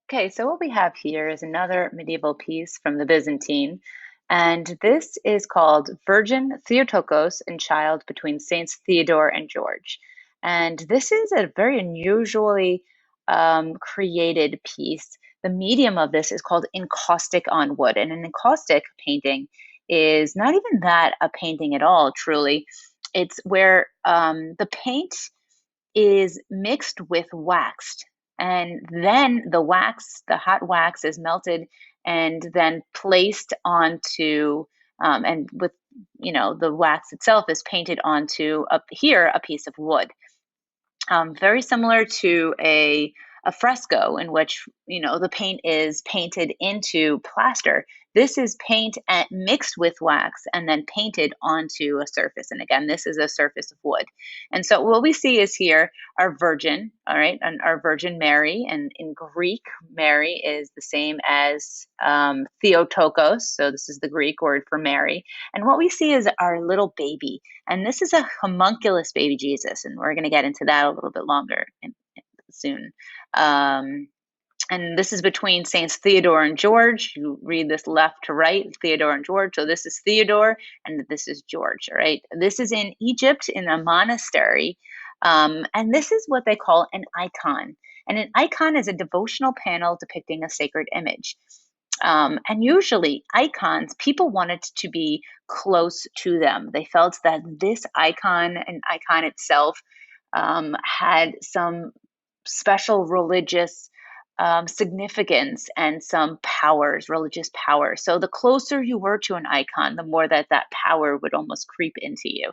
Okay, so what we have here is another medieval piece from the Byzantine, and this is called Virgin Theotokos and Child Between Saints Theodore and George. And this is a very unusually created piece. The medium of this is called encaustic on wood, and an encaustic painting is not even that a painting at all, truly. It's where the paint is mixed with wax. And then the hot wax is melted and then placed onto, and with, the wax itself is painted onto up here a piece of wood, very similar to a fresco in which the paint is painted into plaster. This is paint mixed with wax and then painted onto a surface. And again, this is a surface of wood. And so what we see is here our Virgin, all right, and our Virgin Mary. And in Greek, Mary is the same as Theotokos. So this is the Greek word for Mary. And what we see is our little baby. And this is a homunculus baby Jesus, and we're going to get into that a little bit longer soon. Um, and this is between Saints Theodore and George. You read this left to right, Theodore and George. So this is Theodore, and this is George. All right. This is in Egypt in a monastery, and this is what they call an icon. And an icon is a devotional panel depicting a sacred image. And usually, icons, people wanted to be close to them. They felt that this icon, an icon itself, had some special religious significance and some powers, religious power. So the closer you were to an icon, the more that power would almost creep into you.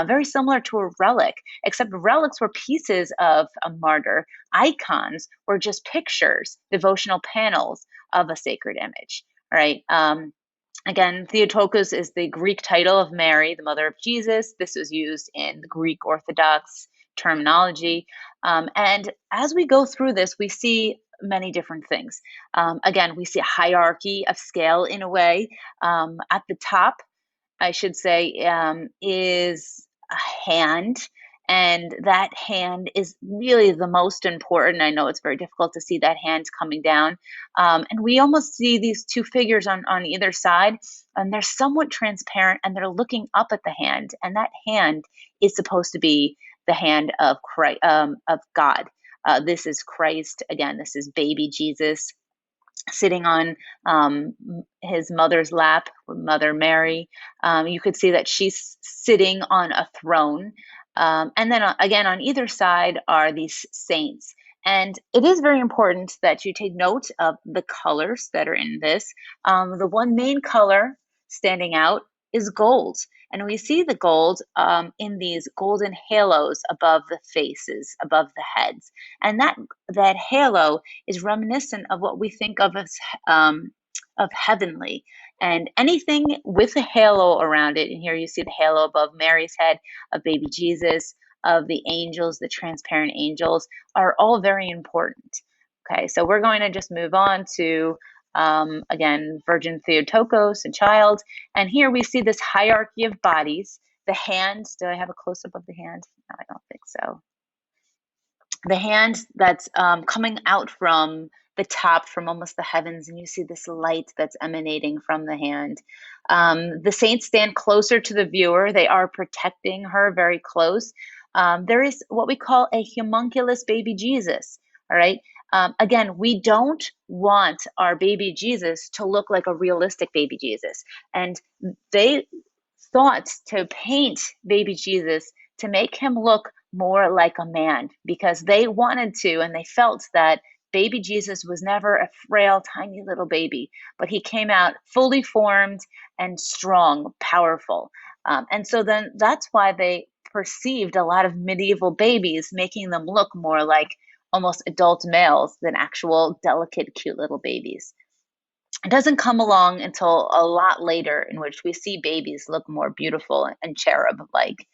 Very similar to a relic, except relics were pieces of a martyr. Icons were just pictures, devotional panels of a sacred image. All right. Again, Theotokos is the Greek title of Mary, the mother of Jesus. This was used in the Greek Orthodox terminology. And as we go through this, we see many different things. Again, we see a hierarchy of scale in a way. At the top, I should say, is a hand. And that hand is really the most important. I know it's very difficult to see that hand coming down. And we almost see these two figures on either side, and they're somewhat transparent, and they're looking up at the hand. And that hand is supposed to be the hand of Christ, of God. This is Christ. Again, this is baby Jesus sitting on his mother's lap, Mother Mary. You could see that she's sitting on a throne. And then again, on either side are these saints. And it is very important that you take note of the colors that are in this. The one main color standing out is gold. And we see the gold in these golden halos above the faces, above the heads. And that halo is reminiscent of what we think of heavenly. And anything with a halo around it, and here you see the halo above Mary's head, of baby Jesus, of the angels, the transparent angels, are all very important. Okay, so we're going to just move on to, again, Virgin Theotokos, a child. And here we see this hierarchy of bodies. The hand, do I have a close up of the hand? No, I don't think so. The hand that's coming out from the top, from almost the heavens, and you see this light that's emanating from the hand. The saints stand closer to the viewer. They are protecting her very close. There is what we call a homunculus baby Jesus. All right. Again, we don't want our baby Jesus to look like a realistic baby Jesus. And they thought to paint baby Jesus to make him look more like a man, because they wanted to, and they felt that baby Jesus was never a frail, tiny little baby, but he came out fully formed and strong, powerful. And so then that's why they perceived a lot of medieval babies, making them look more like almost adult males than actual delicate, cute little babies. It doesn't come along until a lot later, in which we see babies look more beautiful and cherub like.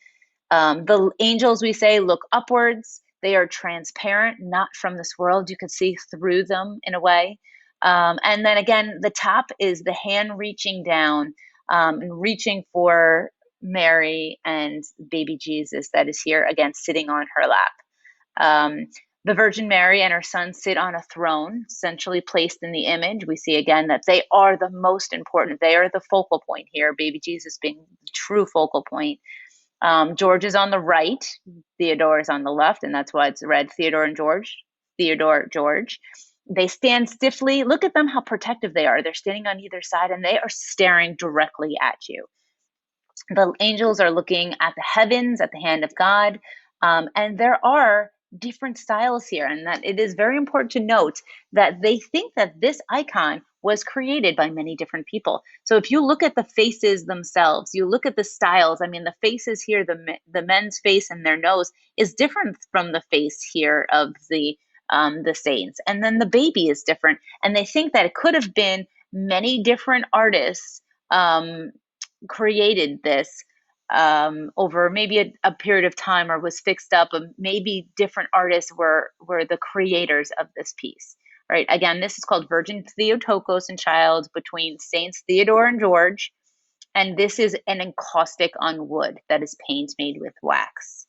The angels, we say, look upwards. They are transparent, not from this world. You can see through them in a way. And then again, the top is the hand reaching down and reaching for Mary and baby Jesus that is here, again, sitting on her lap. Um, The Virgin Mary and her son sit on a throne, centrally placed in the image. We see again that they are the most important. They are the focal point here, baby Jesus being the true focal point. George is on the right, Theodore is on the left, and that's why it's read Theodore and George. Theodore, George. They stand stiffly. Look at them, how protective they are. They're standing on either side and they are staring directly at you. The angels are looking at the heavens, at the hand of God. And there are different styles here, and that it is very important to note that they think that this icon was created by many different people. So if you look at the faces themselves, you look at the styles. I mean, the faces here, the men's face and their nose is different from the face here of the saints, and then the baby is different. And they think that it could have been many different artists created this over maybe a period of time, or was fixed up. Maybe different artists were the creators of this piece. Right. Again, this is called Virgin Theotokos and Child between Saints Theodore and George. And this is an encaustic on wood that is paint made with wax.